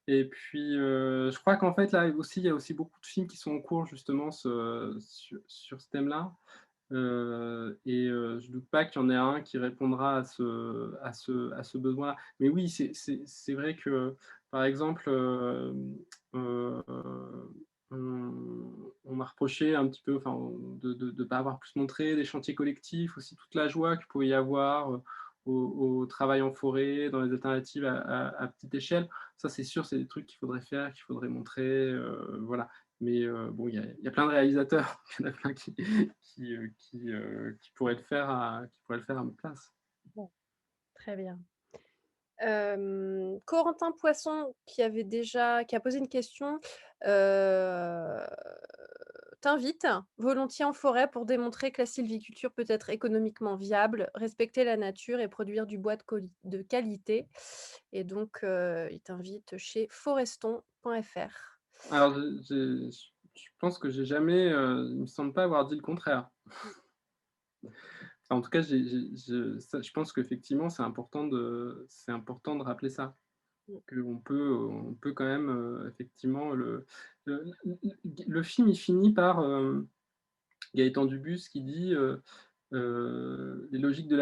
Et puis, je crois qu'en fait, là aussi, il y a aussi beaucoup de films qui sont en cours justement sur ce thème-là. Je doute pas qu'il y en ait un qui répondra à ce besoin-là. Mais oui, c'est vrai que, par exemple, heu, on m'a reproché un petit peu, enfin, de pas avoir plus montré des chantiers collectifs, aussi toute la joie qu'il pouvait y avoir, au travail en forêt, dans les alternatives à petite échelle. Ça, c'est sûr, c'est des trucs qu'il faudrait faire, qu'il faudrait montrer, voilà. Mais bon, il y a plein de réalisateurs, il y en a plein qui pourraient le faire à ma place. Bon, très bien. Corentin Poisson qui a posé une question, heu, t'invite volontiers en forêt pour démontrer que la sylviculture peut être économiquement viable, respecter la nature et produire du bois de qualité, et donc il t'invite chez foreston.fr. Alors je pense que j'ai jamais, il me semble pas avoir dit le contraire. Enfin, en tout cas, je pense qu'effectivement, c'est important de rappeler ça, Mmh. on peut quand même, effectivement le le film, il finit par, Gaëtan Dubus qui dit, «Les logiques du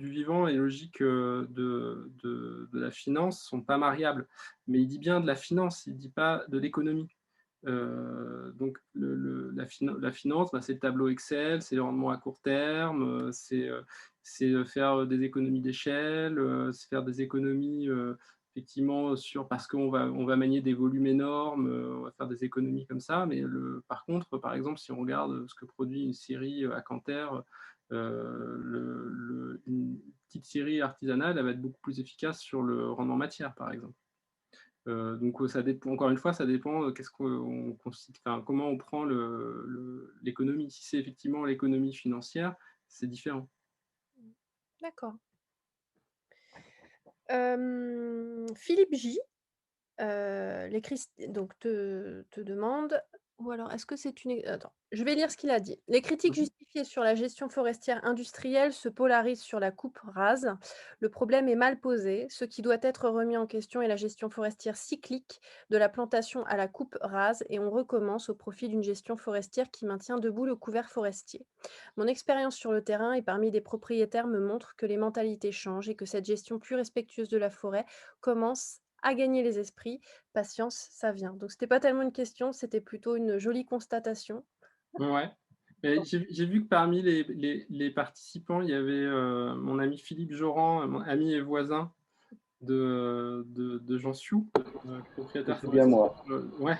vivant et les logiques, de la finance sont pas mariables». Mais il dit bien de la finance, il dit pas de l'économie. Donc la finance, bah, c'est le tableau Excel, c'est le rendement à court terme, c'est faire des économies d'échelle, c'est faire des économies, effectivement parce qu'on va manier des volumes énormes, on va faire des économies comme ça. Mais par contre, par exemple, si on regarde ce que produit une scierie, à Canter, une petite scierie artisanale, elle va être beaucoup plus efficace sur le rendement matière, par exemple. Donc ça dépend, encore une fois, ça dépend, qu'est-ce qu'on enfin, comment on prend l'économie. Si c'est effectivement l'économie financière, c'est différent. D'accord. Philippe J, les Christ donc te demande, ou alors est-ce que c'est une attends, je vais lire ce qu'il a dit. «Les critiques Mmh. justifiées sur la gestion forestière industrielle se polarisent sur la coupe rase. Le problème est mal posé. Ce qui doit être remis en question est la gestion forestière cyclique, de la plantation à la coupe rase, et on recommence au profit d'une gestion forestière qui maintient debout le couvert forestier. Mon expérience sur le terrain et parmi des propriétaires me montre que les mentalités changent et que cette gestion plus respectueuse de la forêt commence à gagner les esprits. Patience, ça vient». Donc c'était pas tellement une question, c'était plutôt une jolie constatation. Ouais. Et j'ai vu que parmi les participants, il y avait, mon ami Philippe Joran, mon ami et voisin de Jansiou, propriétaire C'est bien forestier. moi. Ouais,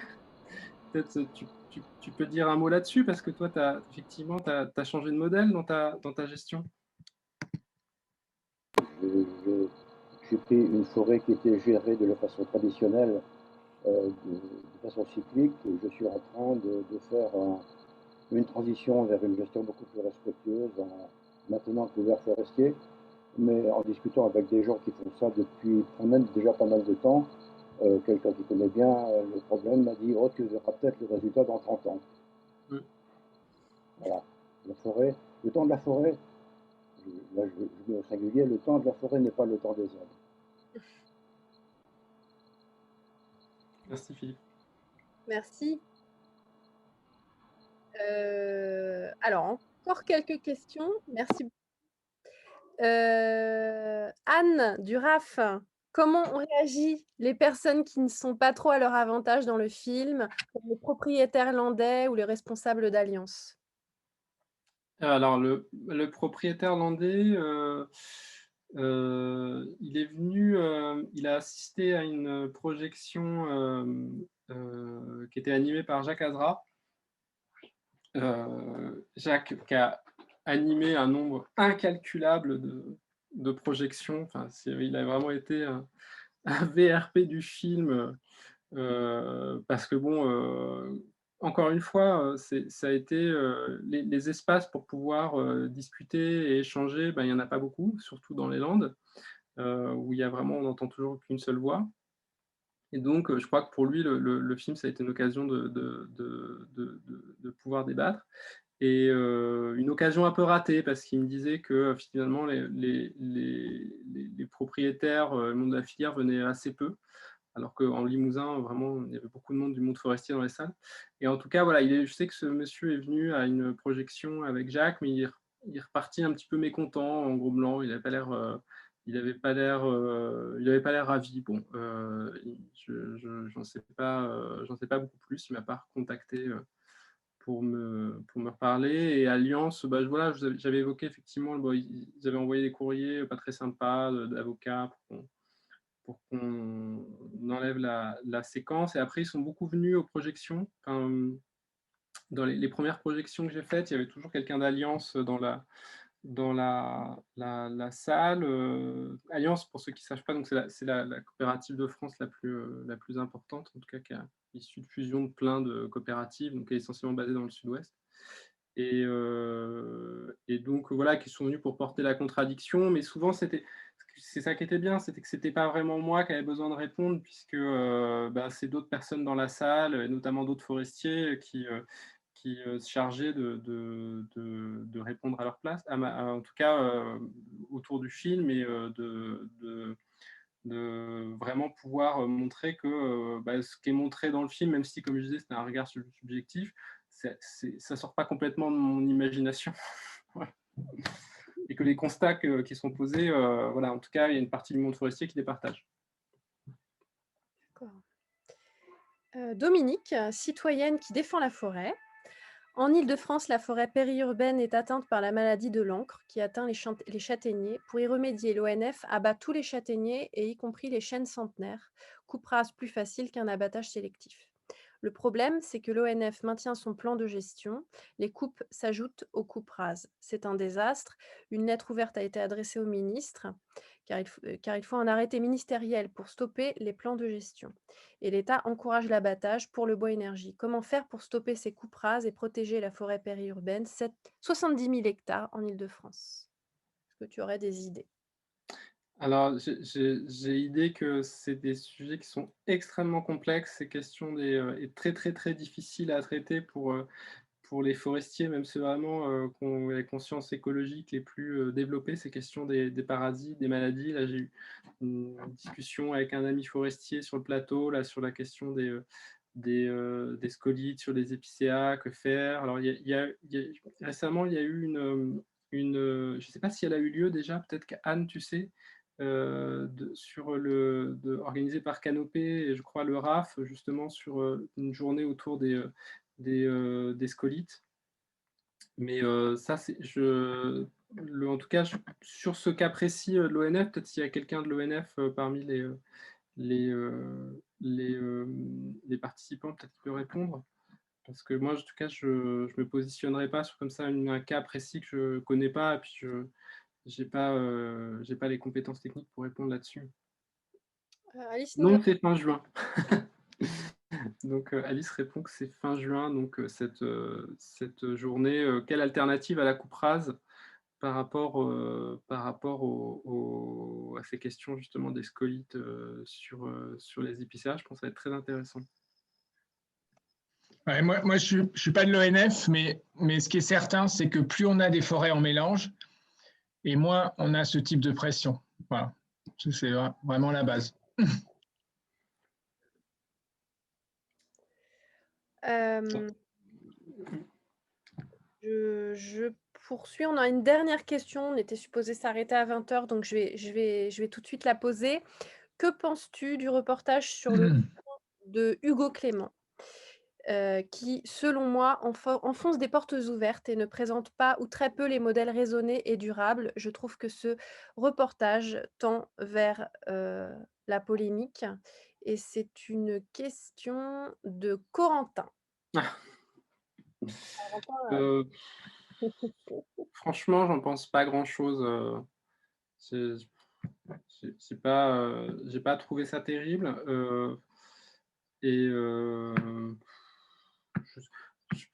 peut-être, tu peux dire un mot là-dessus? Parce que toi, effectivement, tu as changé de modèle dans ta gestion? J'ai pris une forêt qui était gérée de la façon traditionnelle, de façon cyclique, et je suis en train de faire une transition vers une gestion beaucoup plus respectueuse en maintenant couvert forestier. mais en discutant avec des gens qui font ça depuis même déjà pas mal de temps, quelqu'un qui connaît bien le problème m'a dit: «Oh, tu verras peut-être le résultat dans 30 ans». Mm. Voilà. La forêt, le temps de la forêt, là je mets au singulier, le temps de la forêt n'est pas le temps des hommes. Merci Philippe. Merci. Alors, encore quelques questions. Merci. Anne du RAF, comment ont réagi les personnes qui ne sont pas trop à leur avantage dans le film, comme les propriétaires landais ou les responsables d'Alliance? Alors, le propriétaire landais, il est venu, il a assisté à une projection qui était animée par Jacques Azra. Jacques qui a animé un nombre incalculable de projections. Enfin, il a vraiment été un VRP du film. Parce que bon, encore une fois, ça a été, les espaces pour pouvoir, discuter et échanger, ben, il y en a pas beaucoup, surtout dans les Landes, où il y a vraiment on n'entend toujours qu'une seule voix et donc je crois que pour lui, le film, ça a été une occasion de pouvoir débattre et une occasion un peu ratée parce qu'il me disait que, finalement les propriétaires, le monde de la filière venaient assez peu. Alors qu'en Limousin, vraiment, il y avait beaucoup de monde du monde forestier dans les salles. Et en tout cas, voilà, je sais que ce monsieur est venu à une projection avec Jacques, mais il est reparti un petit peu mécontent, en gros blanc. Il n'avait pas l'air, il avait pas l'air ravi. Bon, j'en sais pas beaucoup plus. Il m'a pas recontacté pour me reparler. Et Alliance, bah, voilà, j'avais évoqué effectivement, bon, ils avaient envoyé des courriers pas très sympas d'avocats pour qu'on enlève la séquence. Et après, ils sont beaucoup venus aux projections. Enfin, dans les premières projections que j'ai faites, il y avait toujours quelqu'un d'Alliance dans la salle. Alliance, pour ceux qui ne savent pas, donc c'est la coopérative de France la plus importante, en tout cas qui est issue de fusion de plein de coopératives, donc qui est essentiellement basée dans le sud-ouest. Et donc voilà, qui sont venus pour porter la contradiction, mais souvent c'est ça qui était bien, c'était que c'était pas vraiment moi qui avait besoin de répondre, puisque bah, c'est d'autres personnes dans la salle, et notamment d'autres forestiers qui se chargeaient de répondre à leur place, en tout cas autour du film, et de vraiment pouvoir montrer que bah, ce qui est montré dans le film, même si, comme je disais, c'est un regard subjectif, ça sort pas complètement de mon imagination. Voilà. Et que les constats qui sont posés, voilà, en tout cas, il y a une partie du monde forestier qui les partage. D'accord. Dominique, citoyenne qui défend la forêt. En Île-de-France, la forêt périurbaine est atteinte par la maladie de l'encre qui atteint les châtaigniers. Pour y remédier, l'ONF abat tous les châtaigniers et y compris les chênes centenaires, coupe rase plus facile qu'un abattage sélectif. Le problème, c'est que l'ONF maintient son plan de gestion. Les coupes s'ajoutent aux coupes rases. C'est un désastre. Une lettre ouverte a été adressée au ministre, car il faut un arrêté ministériel pour stopper les plans de gestion. Et l'État encourage l'abattage pour le bois énergie. Comment faire pour stopper ces coupes rases et protéger la forêt périurbaine, 70 000 hectares en Île-de-France? Est-ce que tu aurais des idées? Alors, j'ai idée que c'est des sujets qui sont extrêmement complexes. Ces questions est très, très, très difficiles à traiter pour les forestiers, même ceux vraiment qui ont les consciences écologiques les plus développées, ces questions des parasites, des maladies. Là, j'ai eu une discussion avec un ami forestier sur le plateau, là, sur la question des scolites, sur les épicéas, que faire. Alors, récemment, il y a eu je ne sais pas si elle a eu lieu déjà, peut-être qu'Anne, tu sais, organisé par Canopé et je crois le RAF, justement sur une journée autour des scolites. Mais ça, en tout cas, sur ce cas précis de l'ONF, peut-être s'il y a quelqu'un de l'ONF parmi les participants, peut-être qu'il peut répondre. Parce que moi, en tout cas, je ne me positionnerai pas sur comme ça un cas précis que je ne connais pas, et puis je j'ai pas les compétences techniques pour répondre là-dessus. Alice nous Non, répond. c'est fin juin. Donc Alice répond que c'est fin juin, donc cette journée. Quelle alternative à la coupe rase? par rapport à ces questions justement des scolytes, sur les épicéas, je pense que ça va être très intéressant. Ouais, moi je suis pas de l'ONF, mais ce qui est certain, c'est que plus on a des forêts en mélange, et moins on a ce type de pression. Voilà, c'est vraiment la base. Je poursuis. On a une dernière question. On était supposé s'arrêter à 20h, donc je vais tout de suite la poser. Que penses-tu du reportage sur le de Hugo Clément, qui, selon moi, enfonce des portes ouvertes et ne présente pas ou très peu les modèles raisonnés et durables? Je trouve que ce reportage tend vers, la polémique et c'est une question de Corentin. Corentin, Heu, Franchement, j'en pense pas grand-chose, c'est j'ai pas trouvé ça terrible, et je je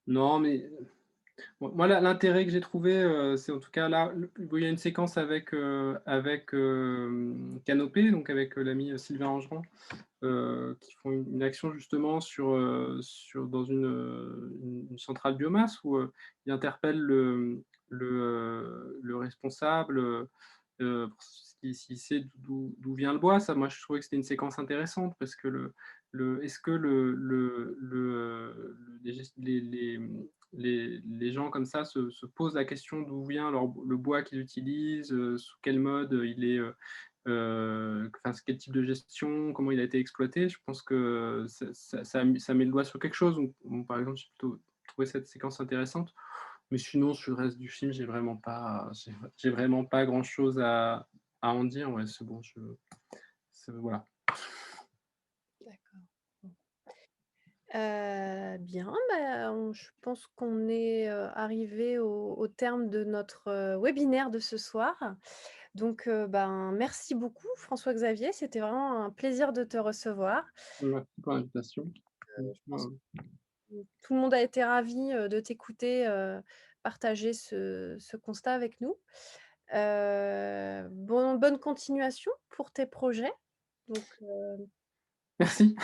non, mais moi, l'intérêt que j'ai trouvé, c'est en tout cas là, où il y a une séquence avec, Canopé, donc avec, l'ami, Sylvain Angeron, qui font une action justement dans une centrale biomasse où, ils interpellent le responsable, pour s'il sait d'où vient le bois. Ça, moi, je trouvais que c'était une séquence intéressante parce que est-ce que les gens comme ça se posent la question d'où vient le bois qu'ils utilisent, sous quel mode il est, enfin, quel type de gestion, comment il a été exploité. Je pense que ça met le doigt sur quelque chose. Donc, par exemple, j'ai plutôt trouvé cette séquence intéressante. Mais sinon, sur le reste du film, j'ai vraiment pas grand-chose à en dire. Ouais, c'est bon, voilà. d'accord. Bien, je pense qu'on est, arrivé au terme de notre, webinaire de ce soir. Donc, merci beaucoup François-Xavier, c'était vraiment un plaisir de te recevoir. Merci pour l'invitation. Je pense Franchement, que tout le monde a été ravi, de t'écouter, partager ce constat avec nous. Bonne continuation pour tes projets. Donc, merci.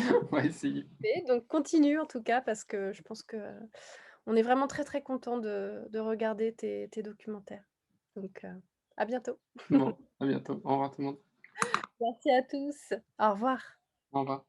On va essayer. donc continue en tout cas parce que je pense que on est vraiment très, très content de regarder tes documentaires. Donc, à bientôt. Bon, à bientôt. Au revoir tout le monde. Merci à tous. Au revoir. Au revoir.